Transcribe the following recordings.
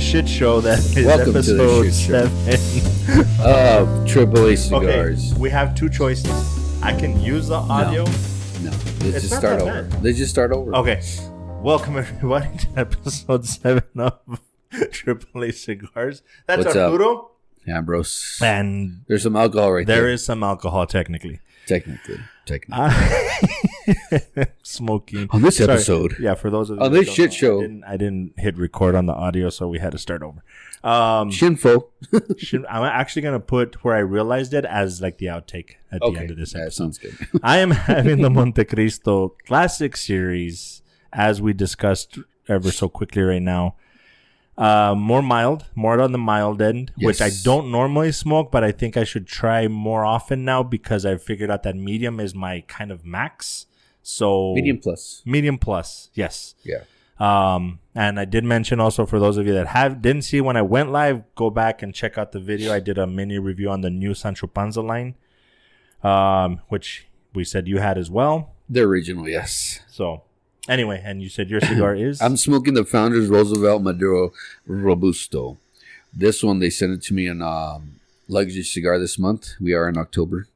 shit show that is Welcome to the episode shit 7 of TripleACigars. Okay, we have two choices. I can use the audio. No. Let's just start over. Let's just start over. Okay. Welcome everybody to episode 7 of TripleACigars. That's What's Arturo. up? Ambrose. And there's some alcohol right there. There is some alcohol, technically. Technically. Smoking. On this episode. Yeah, for those of you on this shit show. I didn't hit record on the audio, so we had to start over. Shinfo. I'm actually going to put where I realized it as like the outtake at the end of this episode. That sounds good. I am having the Monte Cristo Classic series, as we discussed ever so quickly right now. More on the mild end, yes. Which I don't normally smoke, but I think I should try more often now because I figured out that medium is my kind of max. So medium plus, yes. Yeah. And I did mention also for those of you that didn't see when I went live, go back and check out the video. I did a mini review on the new Sancho Panza line, which we said you had as well. The original, yes. So anyway, and you said your cigar is? I'm smoking the Founders Roosevelt Maduro Robusto. This one, they sent it to me on Luxury Cigar this month. We are in October.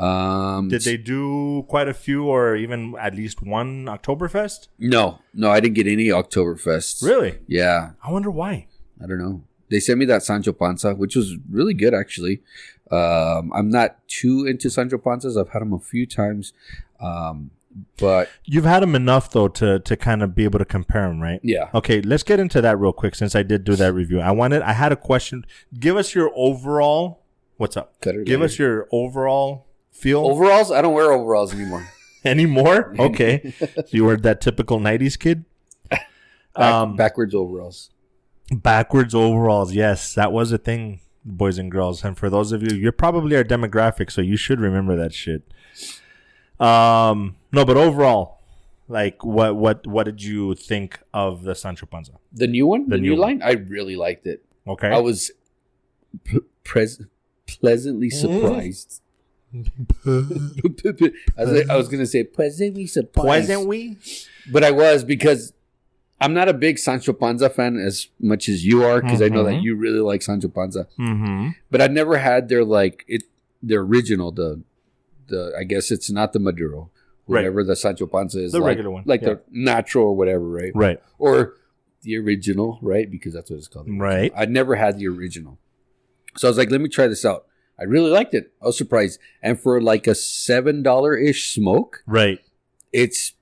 Did they do quite a few or even at least one Oktoberfest? No, I didn't get any Oktoberfest. Really? Yeah. I wonder why. I don't know. They sent me that Sancho Panza, which was really good, actually. I'm not too into Sancho Panzas. I've had them a few times. But you've had them enough, though, to kind of be able to compare them, right? Yeah. Okay, let's get into that real quick since I did do that review. I had a question. Give us your overall... What's up? Give us your overall feel. Overalls? I don't wear overalls anymore. Anymore? Okay. So you were that typical 90s kid? Backwards overalls. Backwards overalls, yes. That was a thing, boys and girls. And for those of you, you're probably our demographic, so you should remember that shit. No, but overall, like, what did you think of the Sancho Panza? The new one? The new line? I really liked it. Okay. I was pleasantly surprised. I was going to say pleasantly surprised. Pleasantly? But I was, because I'm not a big Sancho Panza fan as much as you are, because I know that you really like Sancho Panza. Mm-hmm. But I've never had their original, the I guess it's not the Maduro, whatever the Sancho Panza is, the regular one, like the natural or whatever, right? Right. Or the original, right? Because that's what it's called. Right. I'd never had the original, so I was like, let me try this out. I really liked it. I was surprised, and for like a $7-ish smoke, right? It's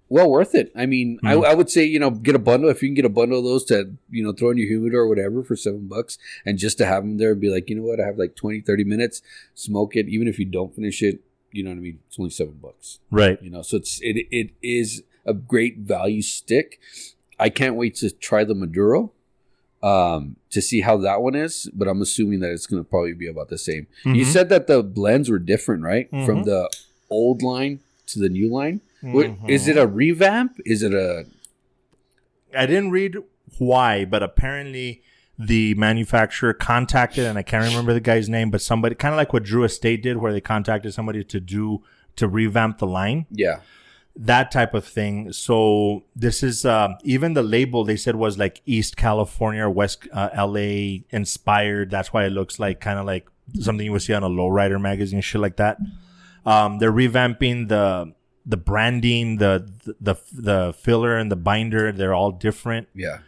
well worth it. I mean, I would say, get a bundle. If you can get a bundle of those to, throw in your humidor or whatever for $7, and just to have them there and be like, you know what, I have like 20, 30 minutes, smoke it. Even if you don't finish it, you know what I mean? It's only $7. Right. So it is a great value stick. I can't wait to try the Maduro to see how that one is, but I'm assuming that it's going to probably be about the same. Mm-hmm. You said that the blends were different, right? Mm-hmm. From the old line to the new line. Mm-hmm. Is it a revamp? Is it a... I didn't read why, but apparently the manufacturer contacted, and I can't remember the guy's name, but somebody, kind of like what Drew Estate did, where they contacted somebody to revamp the line. Yeah. That type of thing. So this is, even the label they said was like East California, West LA inspired. That's why it looks like kind of like something you would see on a lowrider magazine, shit like that. They're revamping the branding, the filler and the binder. They're all different. Yeah.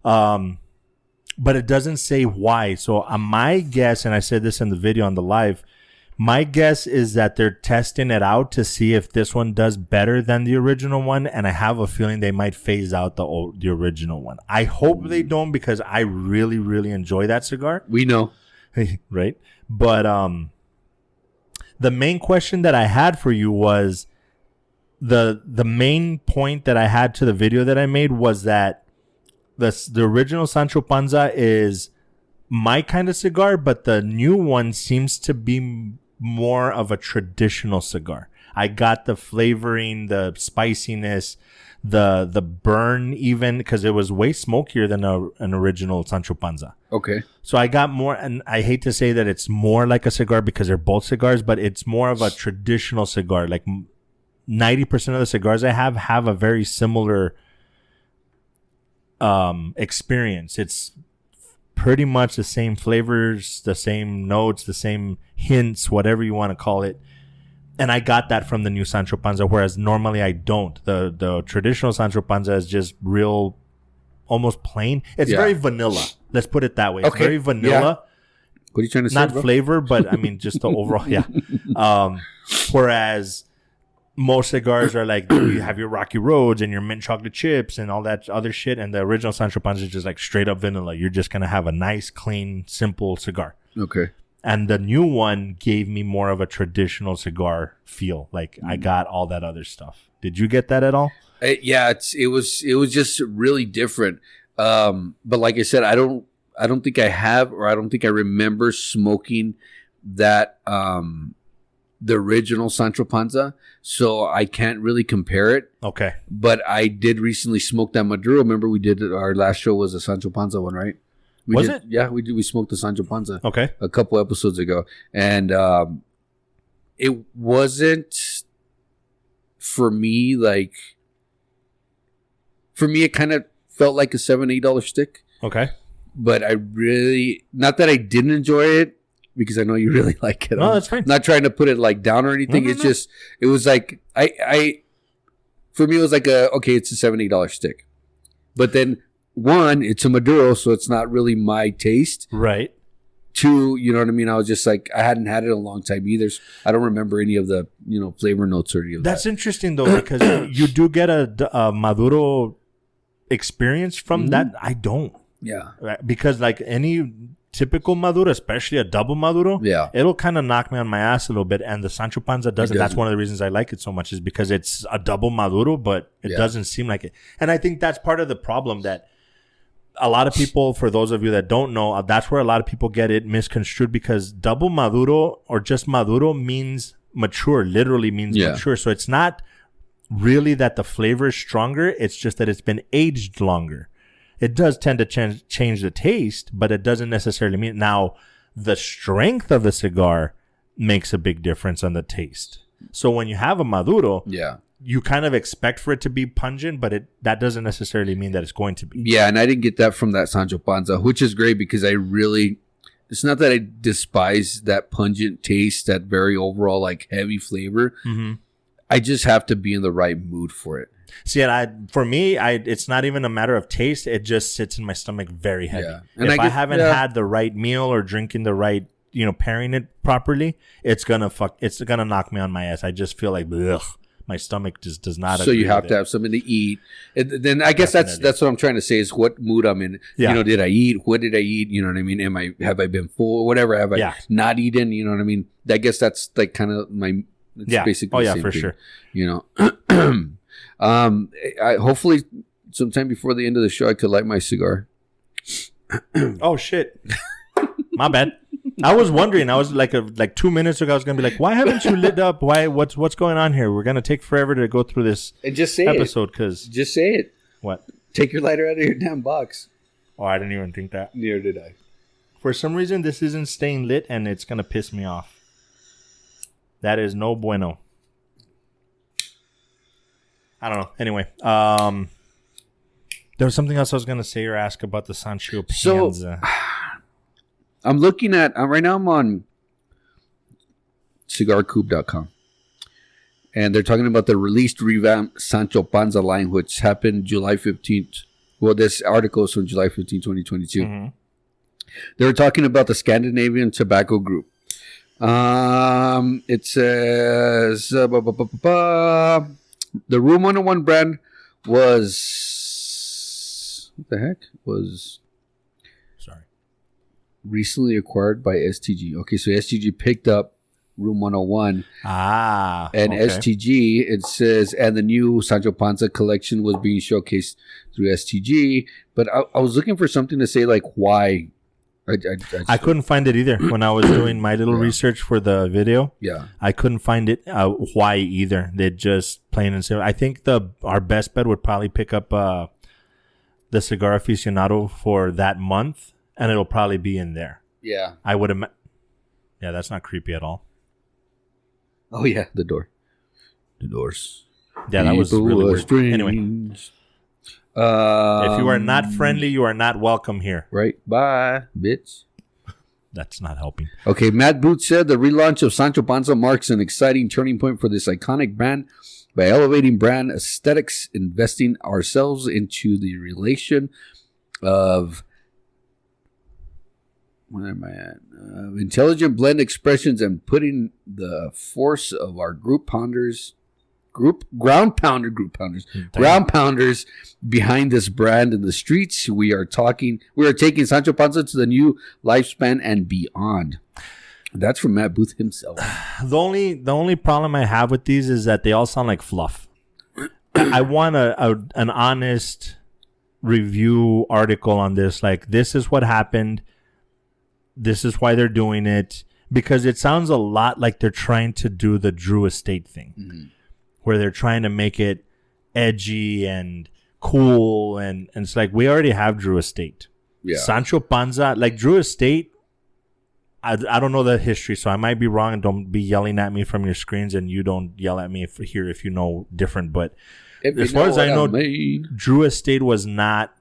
But it doesn't say why. So my guess, and I said this in the video on the live, my guess is that they're testing it out to see if this one does better than the original one. And I have a feeling they might phase out the original one. I hope they don't, because I really, really enjoy that cigar. We know. Right? But the main question that I had for you was, the main point that I had to the video that I made was that the original Sancho Panza is my kind of cigar, but the new one seems to be more of a traditional cigar. I got the flavoring, the spiciness, the burn, even because it was way smokier than an original Sancho Panza. Okay. So I got more, and I hate to say that it's more like a cigar because they're both cigars, but it's more of a traditional cigar. Like 90% of the cigars I have a very similar experience. It's pretty much the same flavors, the same notes, the same hints, whatever you want to call it. And I got that from the new Sancho Panza, whereas normally I don't. The traditional Sancho Panza is just real, almost plain. It's very vanilla. Let's put it that way. It's very vanilla. Yeah. What are you trying to say, Not bro? flavor, but I mean just the overall. Yeah. Whereas most cigars are like, you have your Rocky Roads and your mint chocolate chips and all that other shit. And the original Sancho Panza is just like straight up vanilla. You're just going to have a nice, clean, simple cigar. Okay. And the new one gave me more of a traditional cigar feel. Like I got all that other stuff. Did you get that at all? It was just really different. But like I said, I don't think I have, or I don't think I remember smoking that, the original Sancho Panza. So I can't really compare it. Okay. But I did recently smoke that Maduro. Remember we did our last show was a Sancho Panza one, right? Was it? Yeah, we did. We smoked the Sancho Panza. Okay. A couple episodes ago. And it wasn't for me like, it kind of felt like a $7-8 stick. Okay. But I really, not that I didn't enjoy it, because I know you really like it. No, that's fine. Not trying to put it like down or anything. No. Just, it was like, for me, it was like it's a $7-8 stick. But then, one, it's a Maduro, so it's not really my taste. Right. Two, you know what I mean? I was just like, I hadn't had it in a long time either. So I don't remember any of the, flavor notes or any of that. That's interesting, though, because you do get a Maduro experience from that. I don't. Yeah. Right? Because like any typical Maduro, especially a double Maduro, it'll kind of knock me on my ass a little bit. And the Sancho Panza doesn't. That's one of the reasons I like it so much, is because it's a double Maduro, but it doesn't seem like it. And I think that's part of the problem, that a lot of people, for those of you that don't know, that's where a lot of people get it misconstrued, because double Maduro or just Maduro means mature, literally means mature. So it's not really that the flavor is stronger. It's just that it's been aged longer. It does tend to change the taste, but it doesn't necessarily mean. Now, the strength of the cigar makes a big difference on the taste. So when you have a Maduro, you kind of expect for it to be pungent, but that doesn't necessarily mean that it's going to be. Yeah, and I didn't get that from that Sancho Panza, which is great, because it's not that I despise that pungent taste, that very overall like heavy flavor. Mm-hmm. I just have to be in the right mood for it. See, and for me, it's not even a matter of taste. It just sits in my stomach very heavy. Yeah. And if I haven't had the right meal or drinking the right, pairing it properly, it's gonna knock me on my ass. I just feel like, ugh, my stomach just does not. So you have to have something to eat. And then I guess that's what I'm trying to say, is what mood I'm in. Yeah. Did I eat? What did I eat? You know what I mean? Have I been full? Whatever. Have I not eaten? You know what I mean? I guess that's like kind of my. It's basically the same for thing, sure. I hopefully sometime before the end of the show I could light my cigar. Oh shit! My bad. I was wondering. I was like 2 minutes ago. I was gonna be like, "Why haven't you lit up? Why? What's going on here? We're gonna take forever to go through this and just say episode." Because just say it. What? Take your lighter out of your damn box. Oh, I didn't even think that. Neither did I. For some reason, this isn't staying lit, and it's gonna piss me off. That is no bueno. I don't know. Anyway, there was something else I was going to say or ask about the Sancho Panza. So, I'm looking at... right now I'm on cigarcoop.com. And they're talking about the released revamped Sancho Panza line, which happened July 15th. Well, this article is from July 15, 2022. Mm-hmm. They were talking about the Scandinavian Tobacco Group. It says... the Room 101 brand was... What the heck? Recently acquired by STG. Okay, so STG picked up Room 101. And okay. STG, it says, and the new Sancho Panza collection was being showcased through STG. But I was looking for something to say, like, why... I couldn't find it either when I was doing my little research for the video. Yeah, I couldn't find it. Why either? They just plain and simple. I think our best bet would probably pick up the Cigar Aficionado for that month, and it'll probably be in there. Yeah, I would imagine. Yeah, that's not creepy at all. Oh yeah, the doors. Yeah, that was really weird. Strange. Anyway, If you are not friendly, you are not welcome here. Right. Bye, bitch. That's not helping. Okay, Matt Booth said the relaunch of Sancho Panza marks an exciting turning point for this iconic brand by elevating brand aesthetics, investing ourselves into the relation of where am I at? Intelligent blend expressions and putting the force of our ground pounders behind this brand in the streets. We are taking Sancho Panza to the new lifespan and beyond. That's from Matt Booth himself. The only problem I have with these is that they all sound like fluff. I want an honest review article on this. Like, this is what happened. This is why they're doing it. Because it sounds a lot like they're trying to do the Drew Estate thing. Mm-hmm. Where they're trying to make it edgy and cool. And it's like, we already have Drew Estate. Yeah. Sancho Panza, like Drew Estate, I don't know the history, so I might be wrong, and don't be yelling at me from your screens, and you don't yell at me if you know different. But as far as I know, Drew Estate was not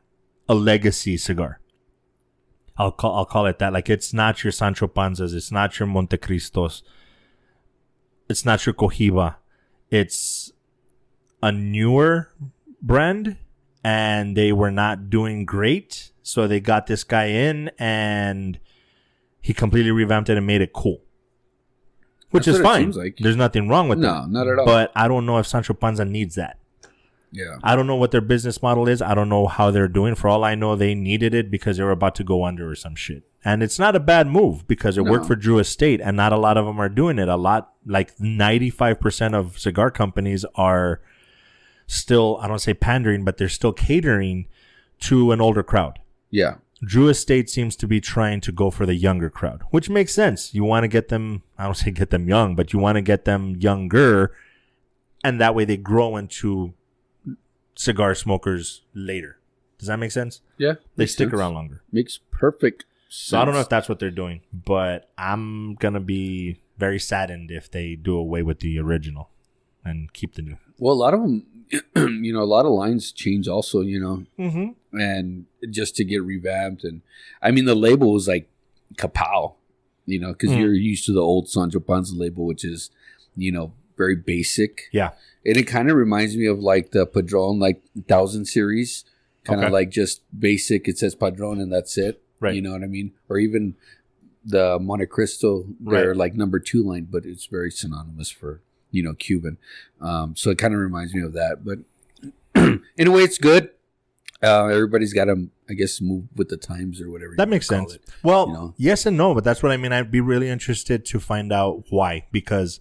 a legacy cigar. I'll call it that. Like, it's not your Sancho Panzas, it's not your Monte Cristos, it's not your Cohiba. It's a newer brand, and they were not doing great, so they got this guy in, and he completely revamped it and made it cool. Which is fine. Like. There's nothing wrong with that. No, not at all. But I don't know if Sancho Panza needs that. Yeah. I don't know what their business model is. I don't know how they're doing. For all I know, they needed it because they were about to go under or some shit. And it's not a bad move because it worked for Drew Estate, and not a lot of them are doing it. A lot, like 95% of cigar companies are still, I don't say pandering, but they're still catering to an older crowd. Yeah. Drew Estate seems to be trying to go for the younger crowd, which makes sense. You want to get them, I don't say get them young, but you want to get them younger, and that way they grow into cigar smokers later. Does that make sense? Yeah. They stick around longer. Makes perfect sense. So I don't know if that's what they're doing, but I'm going to be very saddened if they do away with the original and keep the new. Well, a lot of them, a lot of lines change also, and just to get revamped. And I mean, the label was like kapow, because you're used to the old Sancho Panza label, which is, very basic. Yeah. And it kind of reminds me of like the Padron, like 1000 series, kind of like just basic. It says Padron and that's it. Right. You know what I mean? Or even the Monte Cristo, they're like number 2 line, but it's very synonymous for, Cuban. So it kind of reminds me of that. But in a way, it's good. Everybody's got to, I guess, move with the times or whatever. That makes sense. Well, yes and no, but that's what I mean. I'd be really interested to find out why, because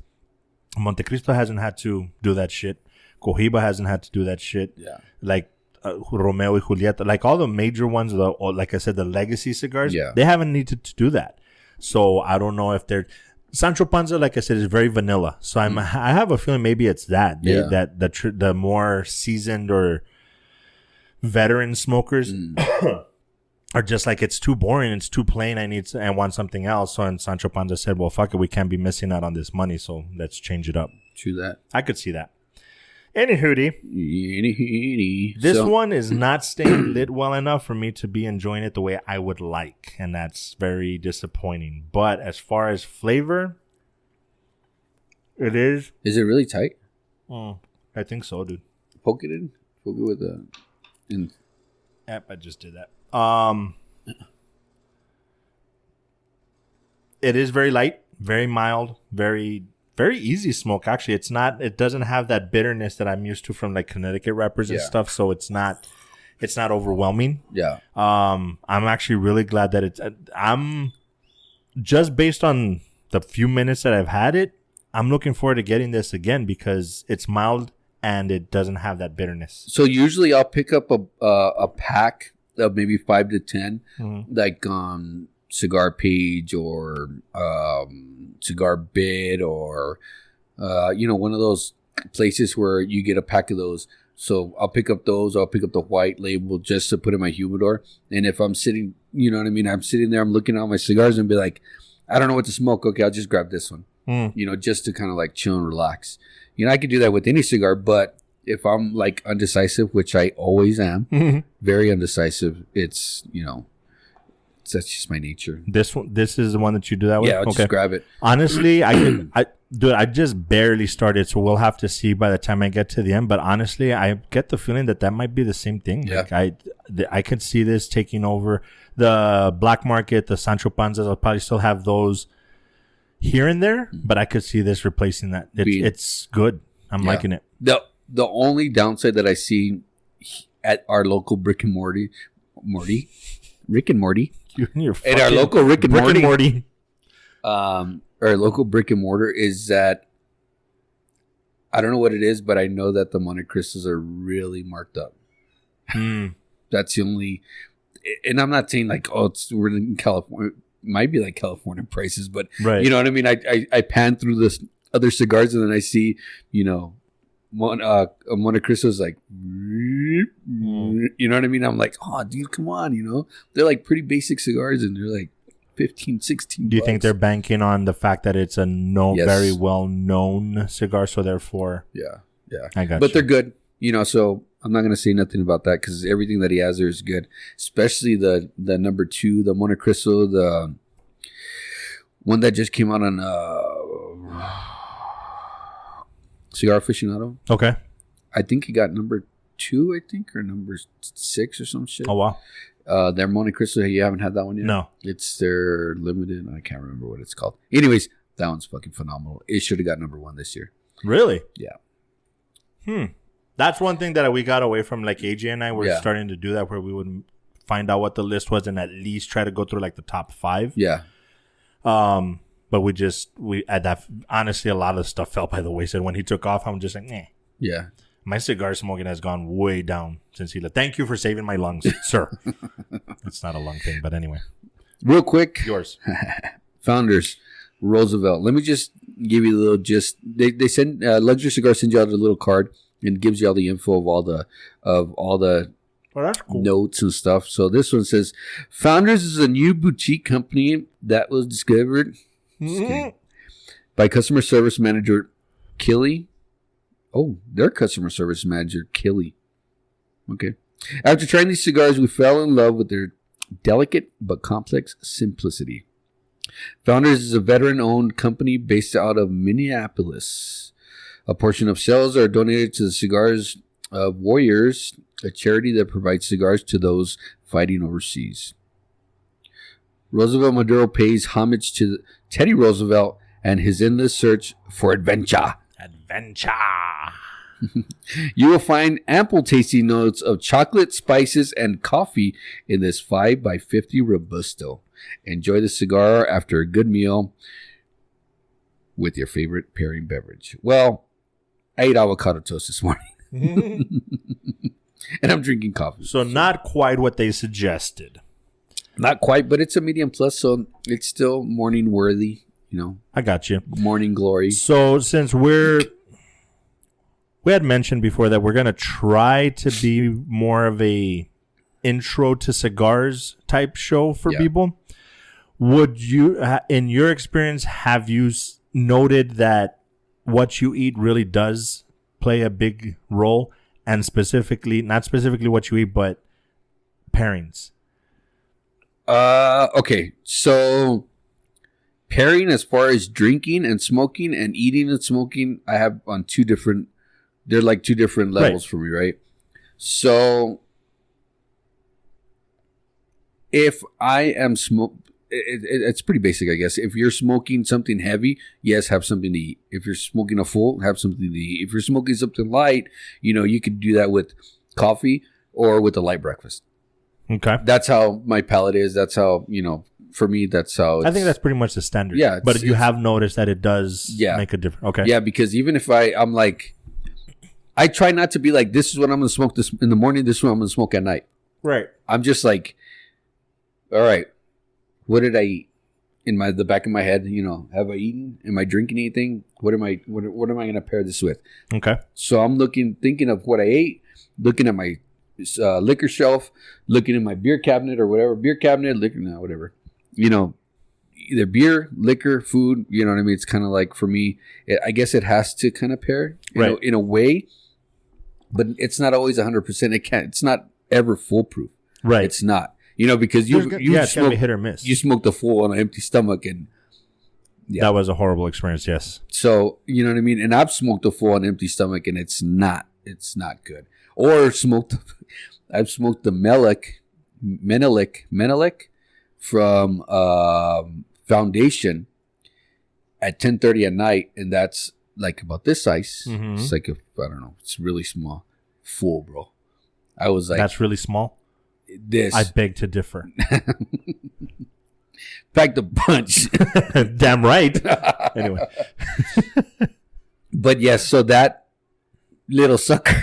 Monte Cristo hasn't had to do that shit. Cohiba hasn't had to do that shit. Yeah. Like Romeo y Julieta, like all the major ones, or like I said, the legacy cigars, they haven't needed to do that. So I don't know if they're... Sancho Panza, like I said, is very vanilla. So I have a feeling maybe it's that. That the more seasoned or veteran smokers are just like, it's too boring, it's too plain, I want something else. So and Sancho Panza said, well, fuck it, we can't be missing out on this money, so let's change it up. True that. I could see that. Anywho, this one is not staying lit well enough for me to be enjoying it the way I would like, and that's very disappointing. But as far as flavor, it is. Is it really tight? I think so, dude. Poke it in. Poke it with the. Yep, I just did that. It is very light, very mild, very easy smoke. Actually, it doesn't have that bitterness that I'm used to from like Connecticut wrappers and stuff. So it's not overwhelming. Yeah. I'm actually really glad that I'm just based on the few minutes that I've had it, I'm looking forward to getting this again because it's mild and it doesn't have that bitterness. So usually I'll pick up a pack of maybe 5 to 10, like on Cigar Page or Cigar Bit or one of those places where you get a pack of those. So I'll pick up those. I'll pick up the white label just to put in my humidor. And if I'm sitting, you know what I mean? I'm sitting there, I'm looking at all my cigars and be like, I don't know what to smoke. Okay, I'll just grab this one. Just to kind of like chill and relax. I could do that with any cigar, but if I'm like undecisive, which I always am, very undecisive, it's, that's just my nature. This is the one that you do that with? Yeah, I'll just grab it. Honestly, I just barely started, so we'll have to see by the time I get to the end. But honestly, I get the feeling that might be the same thing. Yeah. Like I could see this taking over the black market, the Sancho Panzas. I'll probably still have those here and there, but I could see this replacing that. It's good. I'm liking it. The only downside that I see at our local Rick and Morty, at our local Rick and Morty, our local brick and mortar is that I don't know what it is, but I know that the Monte Cristos are really marked up. That's the only, and I'm not saying like, we're in California. It might be like California prices, but you know what I mean? I pan through this other cigars and then I see, Monte Cristo's like, you know what I mean? I'm like, oh, dude, come on, they're like pretty basic cigars and they're like 15, 16 Do you think they're banking on the fact that it's a very well-known cigar, so therefore... Yeah. I got But they're good, so I'm not going to say nothing about that because everything that he has there is good, especially the number 2, the Monte Cristo, the one that just came out on Cigar Aficionado. Okay. I think he got number 2, or number 6 or some shit. Oh, wow. Their Monte Cristo, you haven't had that one yet? No. It's their limited. I can't remember what it's called. Anyways, that one's fucking phenomenal. It should have got number 1 this year. Really? Yeah. That's one thing that we got away from. Like AJ and I were starting to do that, where we would find out what the list was and at least try to go through like the top 5. Yeah. But we at that, honestly, a lot of stuff fell by the wayside when he took off. I'm just like, eh. Yeah. My cigar smoking has gone way down since he left. Thank you for saving my lungs, sir. It's not a lung thing, but anyway. Real quick. Yours. Founders Roosevelt. Let me just give you a little gist. They send Luxury Cigar sends you out a little card and gives you all the info of all the that's cool. Notes and stuff. So this one says, Founders is a new boutique company that was discovered by customer service manager Killy. Oh, their customer service manager, Killy. Okay. After trying these cigars, we fell in love with their delicate but complex simplicity. Founders is a veteran-owned company based out of Minneapolis. A portion of sales are donated to the Cigars of Warriors, a charity that provides cigars to those fighting overseas. Roosevelt Maduro pays homage to Teddy Roosevelt and his endless search for adventure. You will find ample tasty notes of chocolate, spices, and coffee in this 5x50 Robusto. Enjoy the cigar after a good meal with your favorite pairing beverage. Well, I ate avocado toast this morning. And I'm drinking coffee. So not quite what they suggested. Not quite, but it's a medium plus, so it's still morning worthy, I got you. Morning glory. So since we had mentioned before that we're going to try to be more of a intro to cigars type show for people. Would you, in your experience, have you noted that what you eat really does play a big role? And not specifically what you eat, but pairings. Okay. So pairing as far as drinking and smoking and eating and smoking, I have on they're like 2 different levels for me, right? So if I am it's pretty basic, I guess. If you're smoking something heavy, yes, have something to eat. If you're smoking a full, have something to eat. If you're smoking something light, you could do that with coffee or with a light breakfast. Okay. That's how my palate is. That's how, for me, that's how I think that's pretty much the standard. Yeah. But you have noticed that it does make a difference. Okay. Yeah, because even if I'm like, I try not to be like, this is what I'm going to smoke this in the morning, this is what I'm going to smoke at night. Right. I'm just like, all right, what did I eat? In the back of my head, have I eaten? Am I drinking anything? What am I going to pair this with? Okay. So I'm thinking of what I ate, looking at my liquor shelf, looking in my beer cabinet or whatever, liquor, whatever. Either beer, liquor, food, you know what I mean? It's kind of like, for me, I guess it has to kind of pair in a way. but it's not always 100%. It's not ever foolproof. Right. It's not. Because it's gonna be hit or miss. You smoked a full on an empty stomach, and that was a horrible experience. Yes. So you know what I mean. And I've smoked a full on empty stomach, and it's not good. Or I've smoked the Menelik from Foundation at 10:30 at night, and that's like about this size. Mm-hmm. It's like I don't know. It's really small, full, bro. I was like, that's really small. I beg to differ. Pack the punch. Damn right. Anyway. But yes, so that little sucker.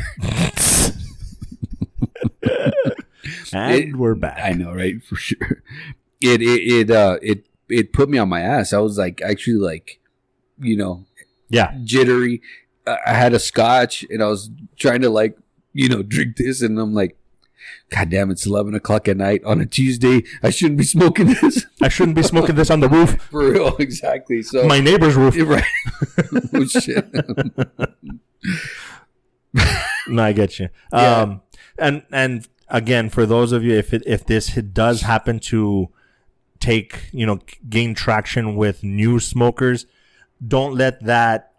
And we're back. I know, right? For sure. It put me on my ass. I was like, actually, like, jittery. I had a scotch, and I was trying to, like, drink this, and I'm like, God damn, it's 11 o'clock at night on a Tuesday. I shouldn't be smoking this. I shouldn't be smoking this on the roof. For real, exactly. So my neighbor's roof. Right. Oh, shit. No, I get you. And again, for those of you, if this does happen to gain traction with new smokers, don't let that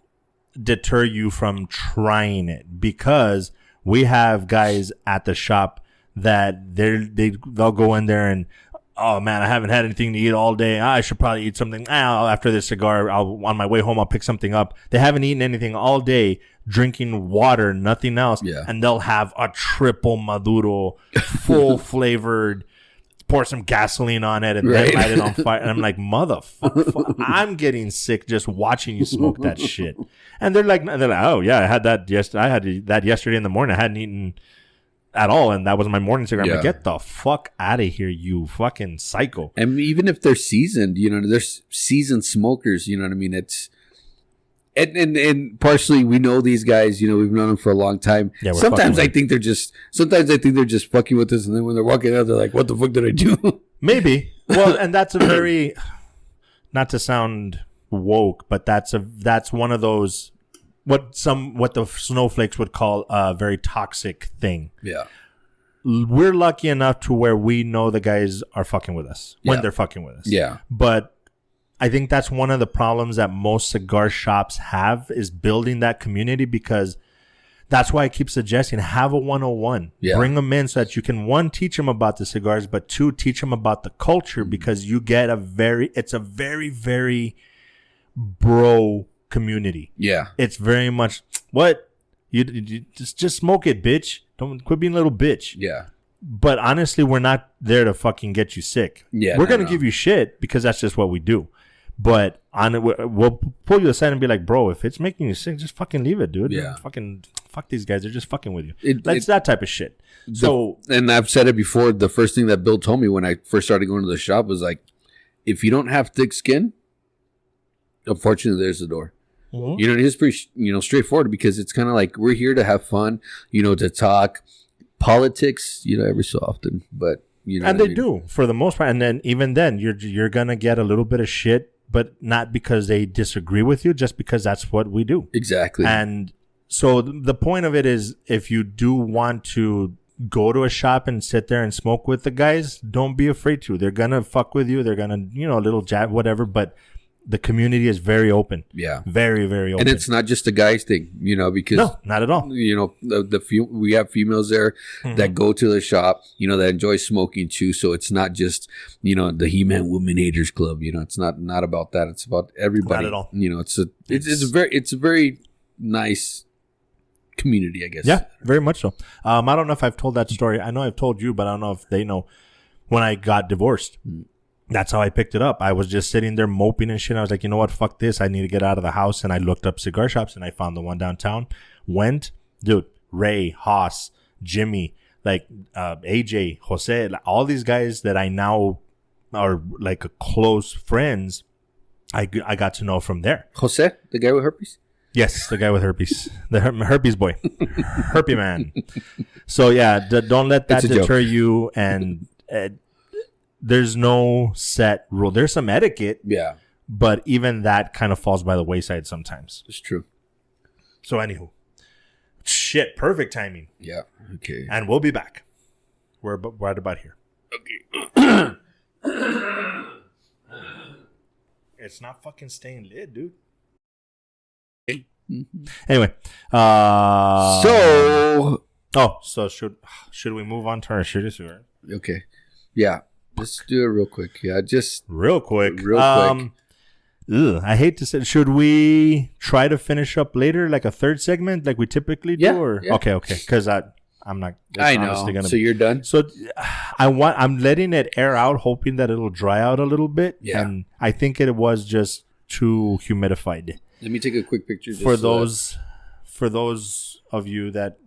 deter you from trying it, because we have guys at the shop that they'll go in there and, oh man, I haven't had anything to eat all day. I should probably eat something. After this cigar, on my way home, I'll pick something up. They haven't eaten anything all day, drinking water, nothing else. Yeah. And they'll have a triple Maduro, full flavored, pour some gasoline on it and then light it on fire. And I'm like, motherfucker, I'm getting sick just watching you smoke that shit. And they're like, oh yeah, I had that yesterday in the morning. I hadn't eaten at all, and that was my morning cigar. I'm like, get the fuck out of here, you fucking psycho. And even if they're seasoned, there's seasoned smokers, you know what I mean? It's and partially we know these guys, we've known them for a long time. Yeah, sometimes I think they're just fucking with us, and then when they're walking out, they're like, what the fuck did I do? Maybe. Well, and that's a very, not to sound woke, but that's one of those what the snowflakes would call a very toxic thing. Yeah. We're lucky enough to where we know the guys are fucking with us when they're fucking with us. Yeah. But I think that's one of the problems that most cigar shops have, is building that community, because that's why I keep suggesting have a 101. Yeah. Bring them in so that you can, one, teach them about the cigars, but two, teach them about the culture, because you get it's a very, very bro community. Yeah. It's very much, what? You just smoke it, bitch. Don't quit being a little bitch. Yeah. But honestly, we're not there to fucking get you sick. Yeah. We're going to give you shit because that's just what we do. But we'll pull you aside and be like, bro, if it's making you sick, just fucking leave it, dude. Yeah. Fuck these guys. They're just fucking with you. It's that type of shit. And I've said it before. The first thing that Bill told me when I first started going to the shop was like, if you don't have thick skin, unfortunately, there's the door. Mm-hmm. It is pretty, straightforward, because it's kind of like, we're here to have fun, to talk politics, every so often, but and they do for the most part. And then even then, you're gonna get a little bit of shit, but not because they disagree with you, just because that's what we do. Exactly. And so the point of it is, if you do want to go to a shop and sit there and smoke with the guys, don't be afraid to. They're gonna fuck with you. They're gonna, a little jab, whatever, but the community is very open. Yeah. Very, very open. And it's not just a guys thing, because... No, not at all. We have females there that go to the shop, that enjoy smoking too. So it's not just, the He-Man Women Haters Club. It's not about that. It's about everybody. Not at all. It's a very nice community, I guess. Yeah, very much so. I don't know if I've told that story. I know I've told you, but I don't know if they know. When I got divorced... That's how I picked it up. I was just sitting there moping and shit. I was like, you know what? Fuck this. I need to get out of the house. And I looked up cigar shops and I found the one downtown. Dude, Ray, Haas, Jimmy, like AJ, Jose, like, all these guys that I now are like close friends, I got to know from there. Jose, the guy with herpes? Yes, the guy with herpes. The herpes boy. Herpy man. So yeah, don't let that deter you. And... there's no set rule. There's some etiquette. Yeah. But even that kind of falls by the wayside sometimes. It's true. So, anywho. Shit, perfect timing. Yeah. Okay. And we'll be back. We're right about here. Okay. It's not fucking staying lit, dude. Mm-hmm. Anyway, so should we move on to our shitty cigar? Okay, yeah, let's do it real quick. Yeah, just real quick. quick. I hate to say, should we try to finish up later, like a third segment, like we typically do? Yeah, or yeah. Okay, because I'm not. I know. So you're done. So I'm letting it air out, hoping that it'll dry out a little bit. Yeah. And I think it was just too humidified. Let me take a quick picture For those of you that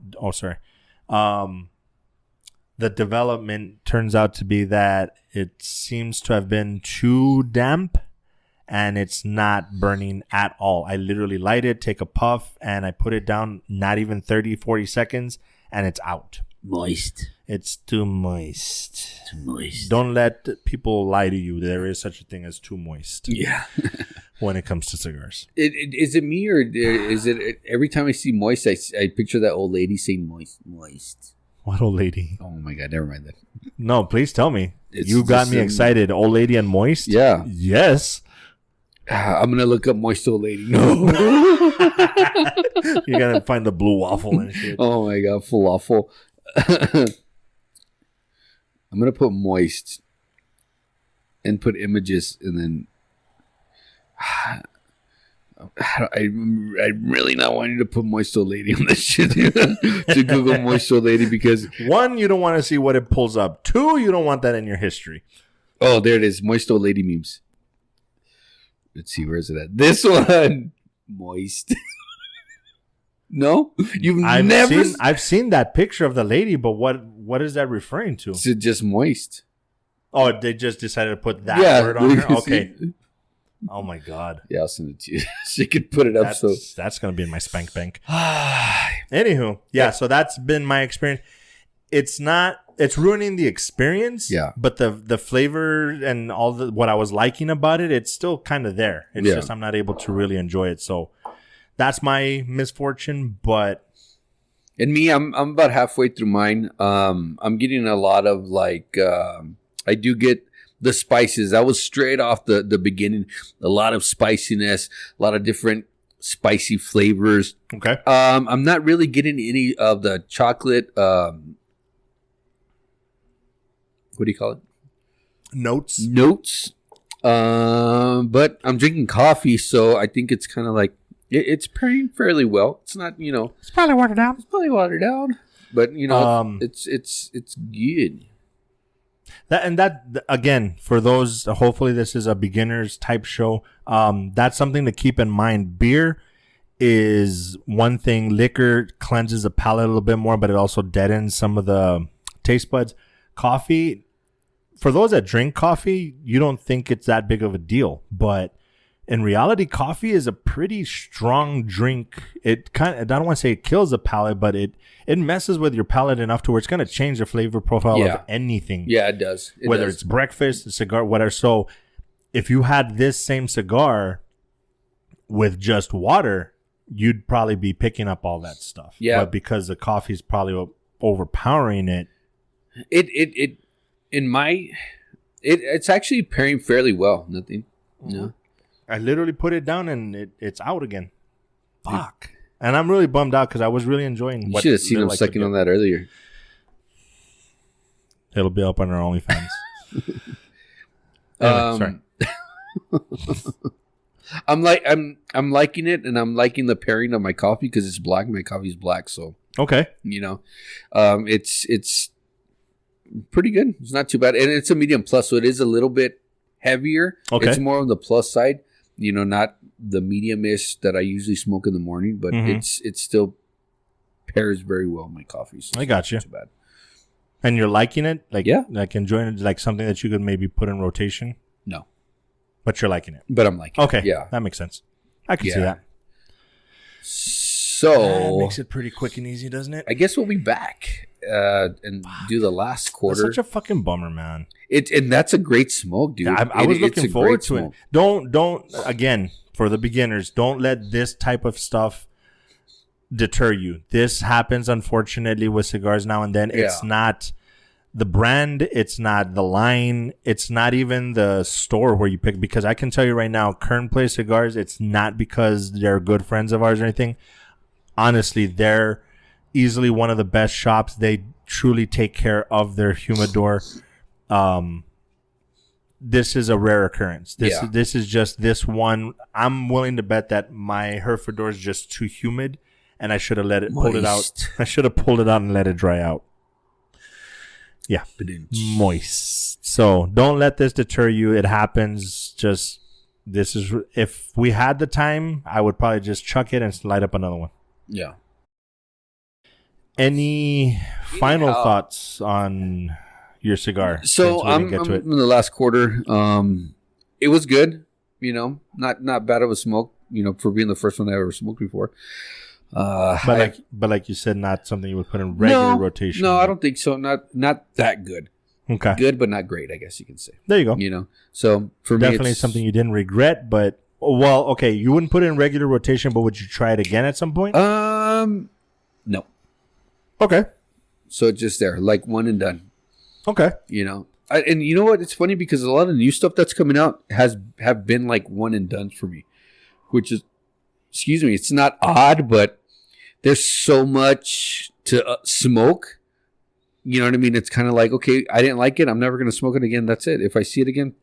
the development turns out to be that it seems to have been too damp and it's not burning at all. I literally light it, take a puff, and I put it down not even 30, 40 seconds, and it's out. Moist. It's too moist. Too moist. Don't let people lie to you. There is such a thing as too moist. Yeah. When it comes to cigars. Is it me or is it every time I see moist, I picture that old lady saying moist. What old lady? Oh my God, never mind that. No, please tell me. It's You got me excited. Old lady and moist? Yeah. Yes. I'm going to look up moist old lady. No. You're going to find the blue waffle and shit. Oh my God, falafel. I'm going to put moist and put images and then I'm really not wanting to put moist old lady on this shit to Google moist old lady because 1, you don't want to see what it pulls up. 2, you don't want that in your history. Oh, there it is. Moist old lady memes. Let's see, where is it at? This one. Moist. No? I've seen that picture of the lady, but what is that referring to? It's just moist. Oh, they just decided to put that word on her? Okay. Oh my God. Yeah, I'll send it to you. So you could put it up. That's going to be in my spank bank. Anywho, yeah, so that's been my experience. It's ruining the experience. Yeah. But the flavor and all what I was liking about it, it's still kind of there. It's just I'm not able to really enjoy it. So that's my misfortune. But and me, I'm about halfway through mine. I'm getting a lot of I do get the spices. That was straight off the beginning. A lot of spiciness, a lot of different spicy flavors. Okay. I'm not really getting any of the chocolate. What do you call it? Notes. But I'm drinking coffee, so I think it's kind of like it's pairing fairly well. It's not, it's probably watered down. But it's good. That again, for those, hopefully this is a beginner's type show. That's something to keep in mind. Beer is one thing. Liquor cleanses the palate a little bit more, but it also deadens some of the taste buds. Coffee, for those that drink coffee, you don't think it's that big of a deal, but in reality, coffee is a pretty strong drink. I don't want to say it kills the palate, but it messes with your palate enough to where it's going to change the flavor profile of anything. Yeah, it does. Whether it's breakfast, a cigar, whatever. So if you had this same cigar with just water, you'd probably be picking up all that stuff. Yeah. But because the coffee's probably overpowering it. It's actually pairing fairly well. Nothing. No. I literally put it down and it's out again. Fuck. And I'm really bummed out because I was really enjoying. You should have seen him sucking on that earlier. It'll be up on our OnlyFans. Anyway, sorry. I'm liking it, and I'm liking the pairing of my coffee because it's black. My coffee's black, so okay. It's pretty good. It's not too bad, and it's a medium plus, so it is a little bit heavier. Okay. It's more on the plus side. Not the medium-ish that I usually smoke in the morning, but it still pairs very well with my coffee. So I got you. Not too bad. And you're liking it? Yeah. Like enjoying it, like something that you could maybe put in rotation? No. But you're liking it? But I'm liking it. Okay. Yeah. That makes sense. I can see that. So. That makes it pretty quick and easy, doesn't it? I guess we'll be back and do the last quarter. That's such a fucking bummer, man. And that's a great smoke, dude. Yeah, I was looking forward to it. Don't, again, for the beginners, don't let this type of stuff deter you. This happens, unfortunately, with cigars now and then. Yeah. It's not the brand. It's not the line. It's not even the store where you pick. Because I can tell you right now, Kern Place Cigars, it's not because they're good friends of ours or anything. Honestly, they're easily one of the best shops. They truly take care of their humidor. This is a rare occurrence. This is just this one. I'm willing to bet that my Herefordor is just too humid, and I should have pulled it out. I should have pulled it out and let it dry out. Yeah, moist. So don't let this deter you. It happens. Just this is if we had the time, I would probably just chuck it and light up another one. Yeah. Any final thoughts on your cigar? So I'm in the last quarter. It was good, not bad of a smoke, for being the first one I ever smoked before. But like you said, not something you would put in regular rotation. No, I don't think so. Not that good. Okay. Good, but not great, I guess you can say. There you go. So for me, definitely something you didn't regret, but okay, you wouldn't put it in regular rotation, but would you try it again at some point? No. Okay. So just there, like one and done. Okay. And you know what? It's funny because a lot of new stuff that's coming out have been like one and done for me, which is, it's not odd, but there's so much to smoke. You know what I mean? It's kind of like, okay, I didn't like it. I'm never going to smoke it again. That's it. If I see it again,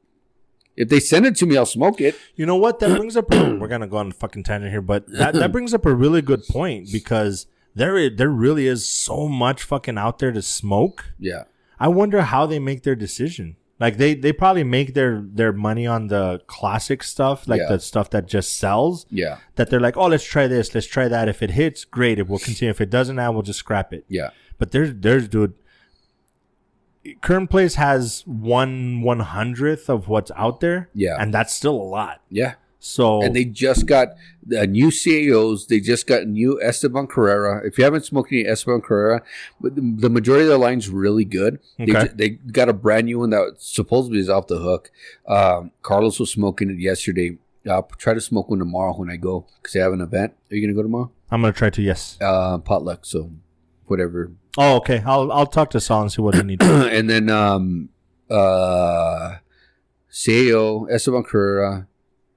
if they send it to me, I'll smoke it. You know what? That brings up, we're going to go on a fucking tangent here, but that brings up a really good point because there really is so much fucking out there to smoke. Yeah. I wonder how they make their decision. Like they probably make their money on the classic stuff, like the stuff that just sells. Yeah. That they're like, oh, let's try this, let's try that. If it hits, great. It will continue. If it doesn't, we'll just scrap it. Yeah. But there's dude. Current Place has 1/100th of what's out there. Yeah. And that's still a lot. Yeah. So and they just got new CAOs. They just got new Esteban Carrera. If you haven't smoked any Esteban Carrera, the majority of their line's really good. Okay. They got a brand new one that supposedly is off the hook. Carlos was smoking it yesterday. I'll try to smoke one tomorrow when I go because they have an event. Are you going to go tomorrow? I'm going to try to, yes. Potluck, so whatever. Oh, okay. I'll talk to Saul and see what I need. And then CAO, Esteban Carrera.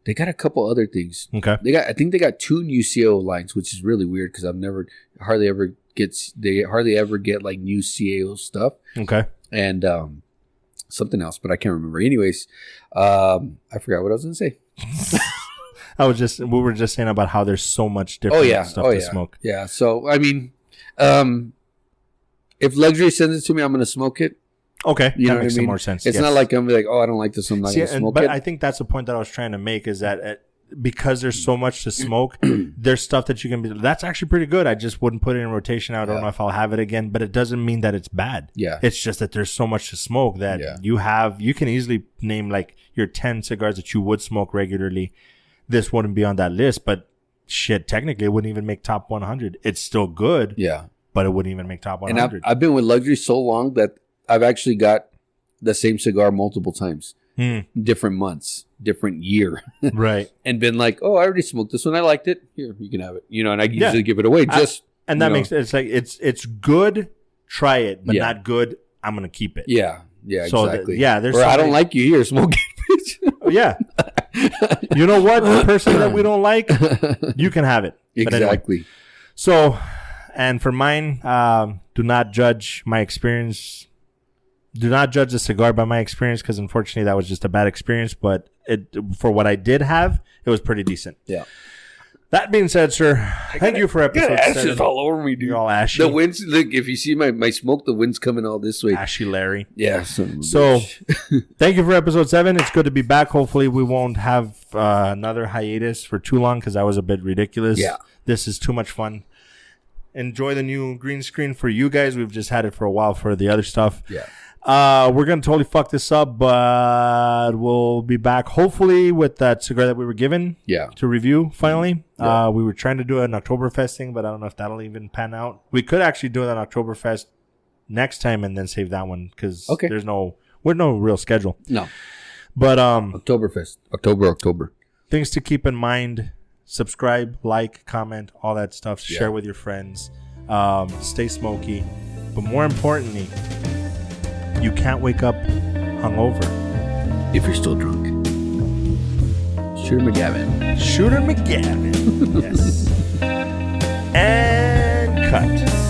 They got a couple other things. Okay. I think they got 2 new CAO lines, which is really weird because hardly ever get like new CAO stuff. Okay. And something else, but I can't remember. Anyways, I forgot what I was going to say. We were just saying about how there's so much different stuff to smoke. Yeah. So I mean, if Luxury sends it to me, I'm going to smoke it. Okay, that makes some more sense. It's not like I'm like, oh, I don't like this, I'm not going to smoke it. But I think that's the point that I was trying to make is that because there's so much to smoke, there's stuff that you can be. That's actually pretty good. I just wouldn't put it in rotation. I don't know if I'll have it again, but it doesn't mean that it's bad. Yeah, it's just that there's so much to smoke that you can easily name like your 10 cigars that you would smoke regularly. This wouldn't be on that list, but shit, technically, it wouldn't even make top 100. It's still good. Yeah, but it wouldn't even make top 100. And I've been with Luxury so long that I've actually got the same cigar multiple times, different months, different year, right? And been like, oh, I already smoked this one, I liked it. Here, you can have it. And I usually give it away. And that makes it's like it's good. Try it, but not good. I'm gonna keep it. Yeah, so exactly. There's. Or I don't like you here, smoke it. Yeah. You know what? The person that we don't like, you can have it. Exactly. Anyway. So, and for mine, do not judge my experience. Do not judge the cigar by my experience because unfortunately that was just a bad experience. But for what I did have, it was pretty decent. Yeah. That being said, sir, thank you for episode 7. Ashes all over me, dude. You're all ashy. The wind's, look, if you see my smoke, the wind's coming all this way. Ashy Larry. Yeah. So, thank you for episode 7. It's good to be back. Hopefully, we won't have another hiatus for too long because that was a bit ridiculous. Yeah. This is too much fun. Enjoy the new green screen for you guys. We've just had it for a while for the other stuff. Yeah. We're going to totally fuck this up, but we'll be back hopefully with that cigar that we were given to review finally. Yeah. We were trying to do an Oktoberfest thing, but I don't know if that'll even pan out. We could actually do an Oktoberfest next time and then save that one because there's no real schedule. No. But Oktoberfest. October. Things to keep in mind. subscribe, like, comment, all that stuff. Share with your friends. Stay smoky. But more importantly, you can't wake up hungover. If you're still drunk. Shooter McGavin. Shooter McGavin. Yes. And cut.